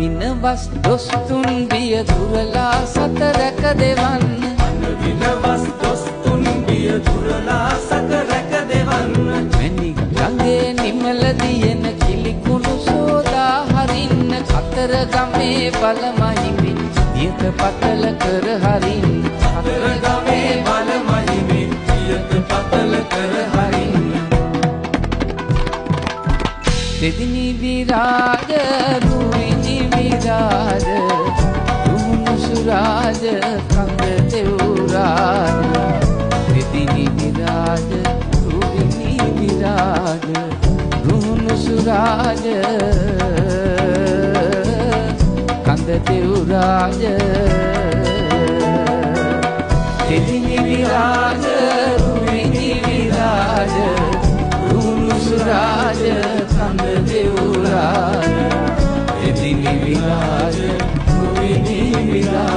විනවස් දොස්තුන් බිය දුරලා සත රැක දෙවන්න විනවස් දොස්තුන් බිය දුරලා සත රැක දෙවන්න මැණික් ගඟේ නිමල දියෙන කිලිකුණු සෝදා හරින්න කතර ගමේ බලමහිමි දියත පතල කර හරින්න කතර ගමේ බලමහිමි දියත පතල කර හරින්න දෙදිනි විරාජ රුවිනි විරාජ රුහුණු සුරාජ කඳ දෙව්රාජ දෙදිනි විරාජ රුවිනි විරාජ රුහුණු සුරාජ කඳ දෙව්රාජ දෙදිනි විරාජ රුවිනි විරාජ රුහුණු සුරාජ කඳ දෙව්රාජ දෙදිනි විරාජ රුවිනි විරාජ